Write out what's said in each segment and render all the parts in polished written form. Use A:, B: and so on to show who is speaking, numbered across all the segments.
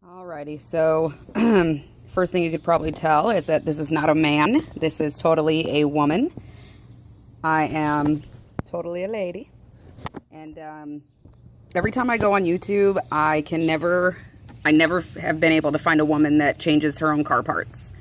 A: Alrighty, so first thing you could probably tell is that this is not a man. This is totally a woman. I am totally a lady. And every time I go on YouTube, I never have been able to find a woman that changes her own car parts.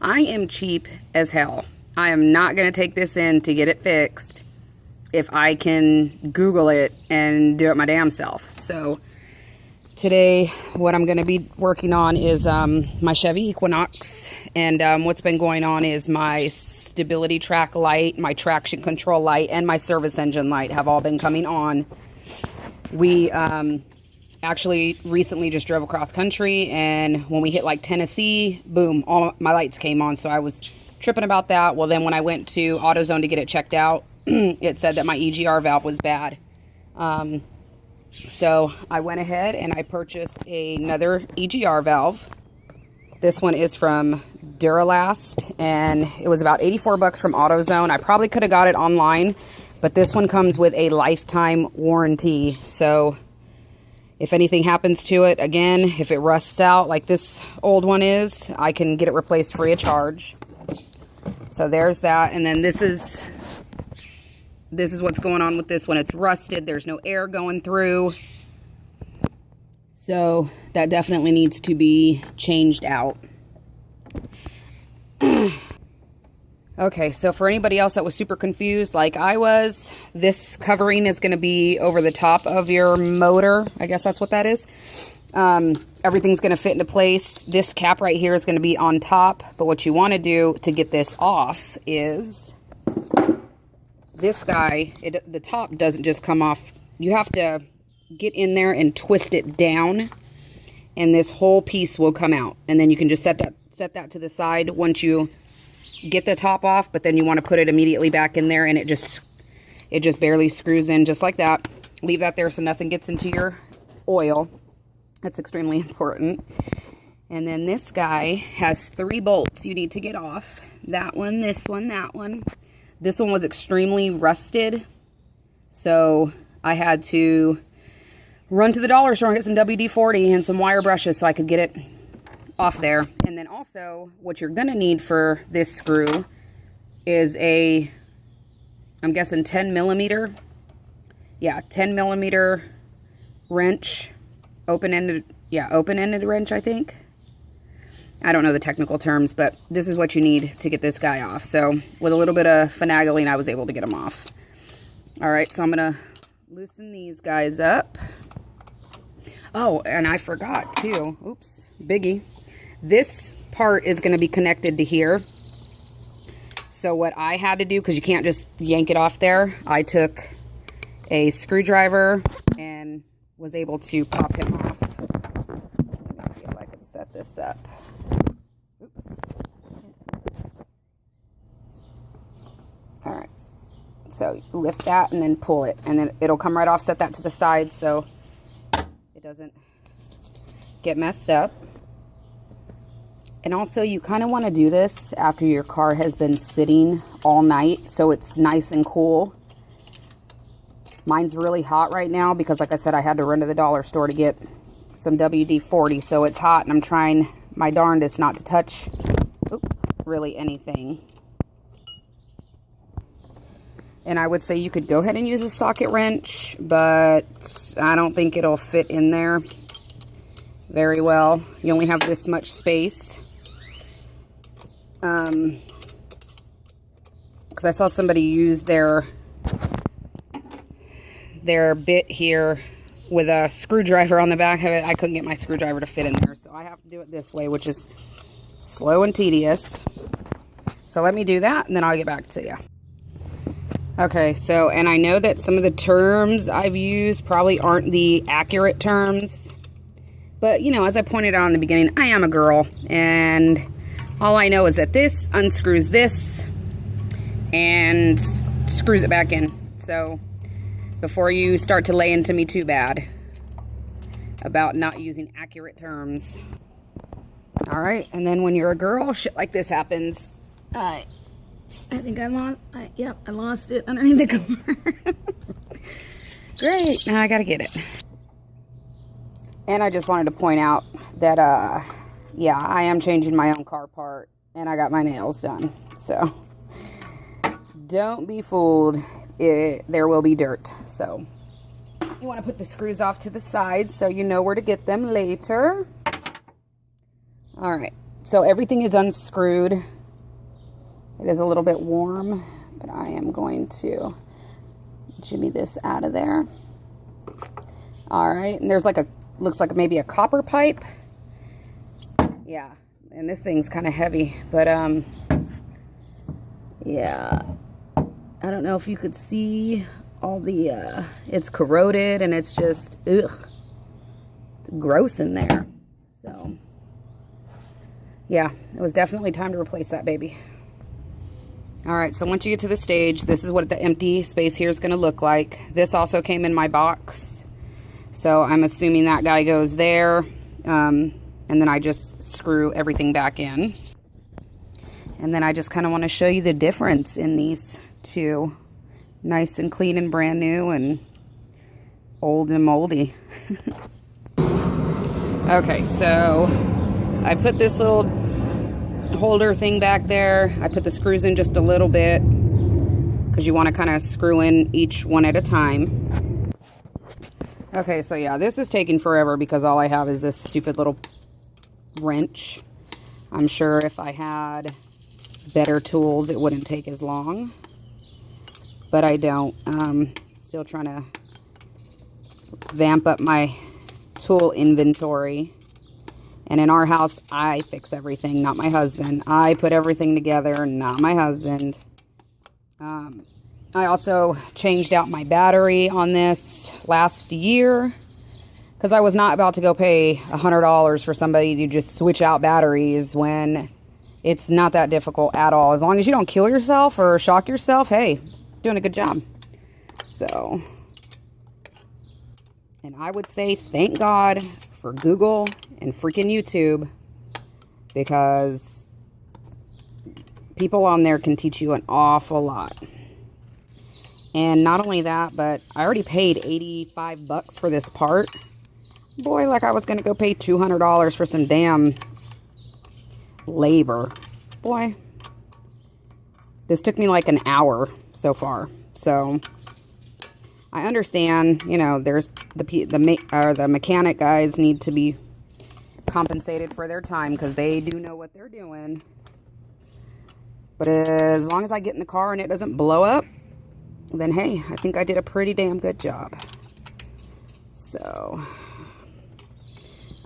A: I am cheap as hell. I am not going to take this in to get it fixed if I can Google it and do it my damn self. So today, what I'm going to be working on is my Chevy Equinox, and what's been going on is my stability track light, my traction control light, and my service engine light have all been coming on. We actually recently just drove across country, and when we hit like Tennessee, boom, all my lights came on, so I was tripping about that. Well, then when I went to AutoZone to get it checked out, it said that my EGR valve was bad. So I went ahead and I purchased another EGR valve. This one is from Duralast, and it was about 84 bucks from AutoZone. I probably could have got it online, but this one comes with a lifetime warranty. So if anything happens to it, again, if it rusts out like this old one is, I can get it replaced free of charge. So there's that. And then this is what's going on with this one. It's rusted. There's no air going through. So that definitely needs to be changed out. Okay, so for anybody else that was super confused like I was, this covering is going to be over the top of your motor. I guess that's what that is. Everything's going to fit into place. This cap right here is going to be on top. But what you want to do to get this off is this guy, the top doesn't just come off. You have to get in there and twist it down, and this whole piece will come out. And then you can just set that to the side once you get the top off, but then you want to put it immediately back in there, and it just barely screws in just like that. Leave that there so nothing gets into your oil. That's extremely important. And then this guy has 3 bolts you need to get off. That one, this one, that one. This one was extremely rusted, so I had to run to the dollar store and get some WD-40 and some wire brushes so I could get it off there. And then also, what you're going to need for this screw is I'm guessing 10 millimeter. Yeah, 10 millimeter wrench. Open-ended wrench, I think. I don't know the technical terms, but this is what you need to get this guy off. So with a little bit of finagling, I was able to get him off. All right, so I'm going to loosen these guys up. Oh, and I forgot too. Oops, biggie. This part is going to be connected to here. So what I had to do, because you can't just yank it off there, I took a screwdriver and was able to pop him off. Let me see if I can set this up. Oops. All right. So lift that and then pull it, and then it'll come right off. Set that to the side so it doesn't get messed up. And also, you kind of want to do this after your car has been sitting all night so it's nice and cool. Mine's really hot right now because, like I said, I had to run to the dollar store to get some WD-40, so it's hot, and I'm trying my darndest not to touch really anything. And I would say you could go ahead and use a socket wrench, but I don't think it'll fit in there very well. You only have this much space. Because I saw somebody use their bit here with a screwdriver on the back of it. I couldn't get my screwdriver to fit in there, so I have to do it this way, which is slow and tedious. So let me do that, and then I'll get back to you. Okay, so, and I know that some of the terms I've used probably aren't the accurate terms, but, you know, as I pointed out in the beginning, I am a girl, and all I know is that this unscrews this and screws it back in. So before you start to lay into me too bad about not using accurate terms. All right, and then when you're a girl, shit like this happens. I think I lost it underneath the car. Great, now I gotta get it. And I just wanted to point out that, yeah, I am changing my own car part, and I got my nails done. So, don't be fooled. There will be dirt. So, you want to put the screws off to the side so you know where to get them later. All right. So, everything is unscrewed. It is a little bit warm, but I am going to jimmy this out of there. All right. And there's like looks like maybe a copper pipe. Yeah. And this thing's kind of heavy, but, yeah. I don't know if you could see all the, it's corroded and it's just, ugh. It's gross in there. So, yeah, it was definitely time to replace that baby. All right, so once you get to the stage, this is what the empty space here is going to look like. This also came in my box. So I'm assuming that guy goes there. And then I just screw everything back in. And then I just kind of want to show you the difference in these two. Nice and clean and brand new, and old and moldy. Okay, so I put this little holder thing back there. I put the screws in just a little bit because you want to kind of screw in each one at a time. Okay, so yeah, this is taking forever because all I have is this stupid little wrench. I'm sure if I had better tools it wouldn't take as long, but I don't. Still trying to vamp up my tool inventory. And in our house, I fix everything, not my husband. I put everything together, not my husband. I also changed out my battery on this last year because I was not about to go pay $100 for somebody to just switch out batteries when it's not that difficult at all. As long as you don't kill yourself or shock yourself, hey, doing a good job. So, and I would say thank God for Google and freaking YouTube, because people on there can teach you an awful lot. And not only that, but I already paid 85 bucks for this part. Boy, like I was going to go pay $200 for some damn labor. Boy, this took me like an hour so far. So I understand, you know, there's the mechanic guys need to be compensated for their time because they do know what they're doing. But as long as I get in the car and it doesn't blow up, then hey, I think I did a pretty damn good job. So,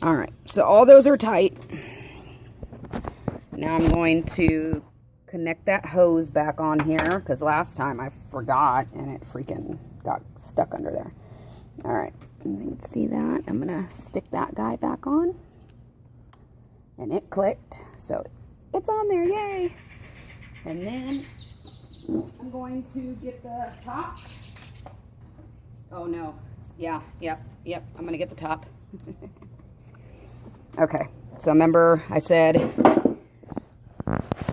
A: all right, so all those are tight. Now I'm going to connect that hose back on here because last time I forgot and it freaking got stuck under there. All right, you can see that. I'm gonna stick that guy back on, and it clicked, so it's on there, yay! And then I'm going to get the top. Oh no, yeah, yep, I'm gonna get the top. Okay, so remember I said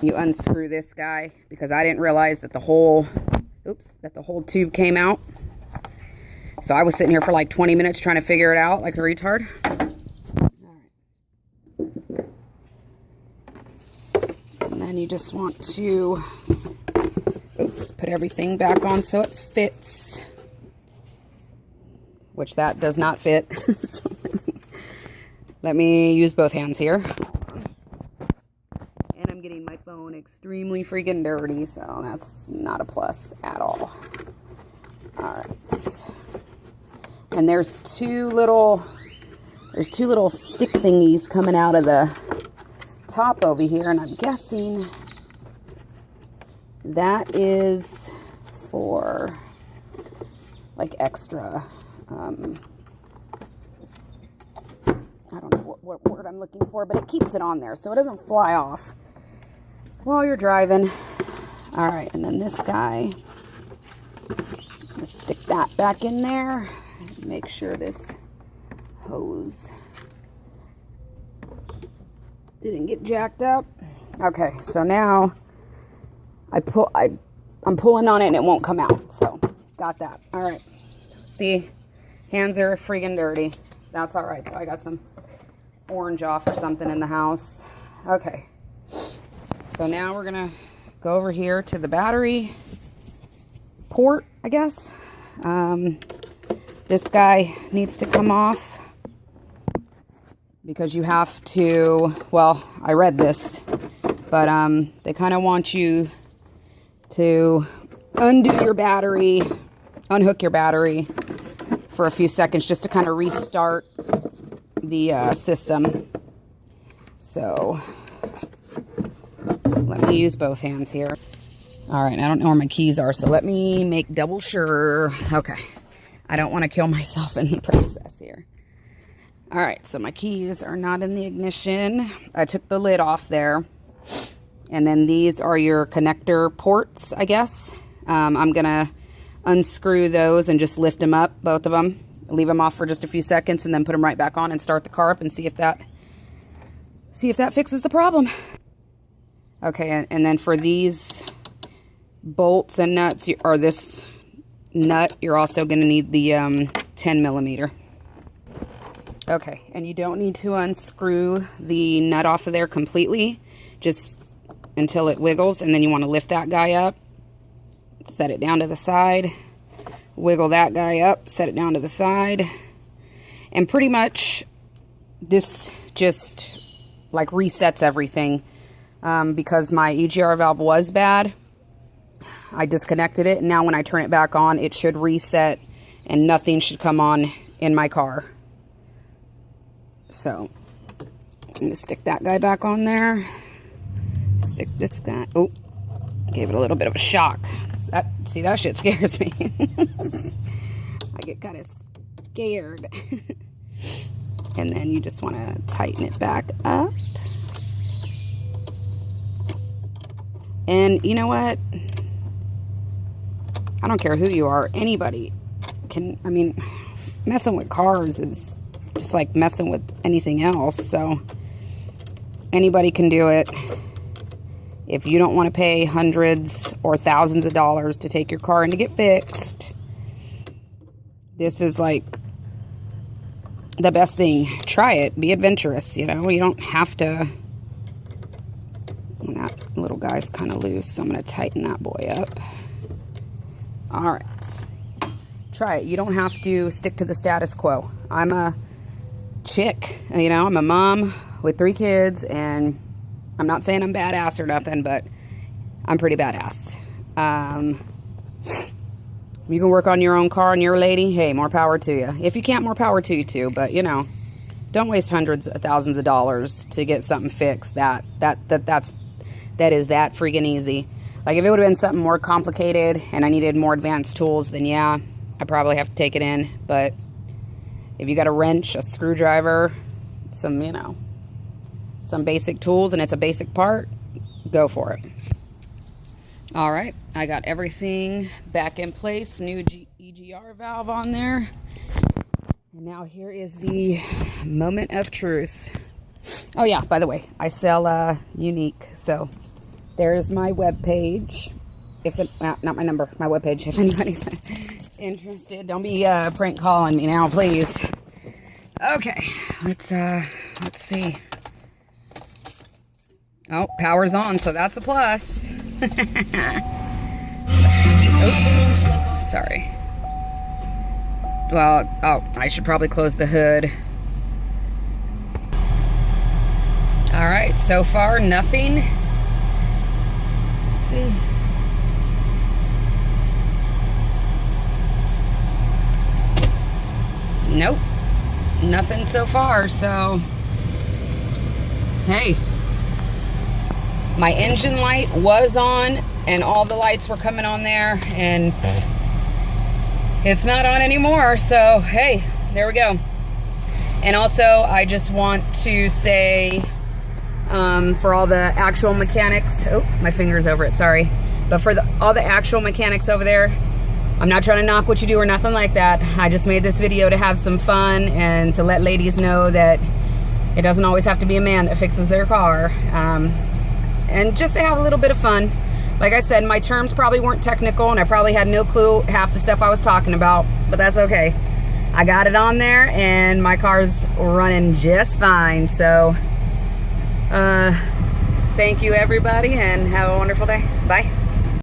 A: you unscrew this guy because I didn't realize that the whole tube came out. So I was sitting here for like 20 minutes trying to figure it out like a retard. All right. And then you just want to, put everything back on so it fits. Which that does not fit. So let me use both hands here. And I'm getting my phone extremely freaking dirty, so that's not a plus at all. All right. And there's two little stick thingies coming out of the top over here, and I'm guessing that is for like extra, I don't know what word I'm looking for, but it keeps it on there so it doesn't fly off while you're driving. All right, and then this guy, just stick that back in there. Make sure this hose didn't get jacked up. Okay, so now I'm pulling on it and it won't come out. So got that. All right. See, hands are freaking dirty. That's all right, though. I got some orange off or something in the house. Okay. So now we're going to go over here to the battery port, I guess. This guy needs to come off because you have to, well, I read this, but they kind of want you to undo your battery, unhook your battery for a few seconds just to kind of restart the system. So let me use both hands here. All right, I don't know where my keys are, so let me make double sure. Okay, I don't want to kill myself in the process here. All right, so my keys are not in the ignition. I took the lid off there. And then these are your connector ports, I guess. I'm gonna unscrew those and just lift them up, both of them. Leave them off for just a few seconds and then put them right back on and start the car up and see if that fixes the problem. Okay, and then for these bolts and nuts, or this nut, you're also gonna need the 10 millimeter. Okay, and you don't need to unscrew the nut off of there completely, just until it wiggles, and then you want to lift that guy up, set it down to the side, wiggle that guy up, set it down to the side, and pretty much this just like resets everything. Because my EGR valve was bad, I disconnected it, and now when I turn it back on, it should reset and nothing should come on in my car. So I'm going to stick that guy back on there. Stick this guy. Oh, gave it a little bit of a shock. See, that shit scares me. I get kind of scared. And then you just want to tighten it back up. And you know what? I don't care who you are. Anybody can, I mean, messing with cars is just like messing with anything else. So anybody can do it. If you don't want to pay hundreds or thousands of dollars to take your car in to get fixed, this is like the best thing. Try it. Be adventurous, you know. You don't have to. And that little guy's kind of loose, so I'm going to tighten that boy up. All right. Try it. You don't have to stick to the status quo. I'm a chick, you know. I'm a mom with 3 kids, and I'm not saying I'm badass or nothing, but I'm pretty badass. You can work on your own car and your lady. Hey, more power to you. If you can't, more power to you too. But you know, don't waste hundreds of thousands of dollars to get something fixed. That is that freaking easy. Like if it would have been something more complicated and I needed more advanced tools, then yeah, I probably have to take it in. But if you got a wrench, a screwdriver, some, you know, some basic tools, and it's a basic part, go for it. All right, I got everything back in place. New EGR valve on there. And now here is the moment of truth. Oh yeah, by the way, I sell Unique. So there's my webpage. If it, not my number, my webpage. If anybody's interested, don't be prank calling me now, please. Okay, let's see. Oh, power's on, so that's a plus. Oops, sorry. Well, oh, I should probably close the hood. All right, so far, nothing. Let's see. Nope, nothing so far, so hey. My engine light was on and all the lights were coming on there, and it's not on anymore. So, hey, there we go. And also, I just want to say, for all the actual mechanics, oh, my finger's over it, sorry. But for all the actual mechanics over there, I'm not trying to knock what you do or nothing like that. I just made this video to have some fun and to let ladies know that it doesn't always have to be a man that fixes their car. And just to have a little bit of fun. Like I said, my terms probably weren't technical, and I probably had no clue half the stuff I was talking about, but that's okay. I got it on there and my car's running just fine. So thank you everybody and have a wonderful day. Bye.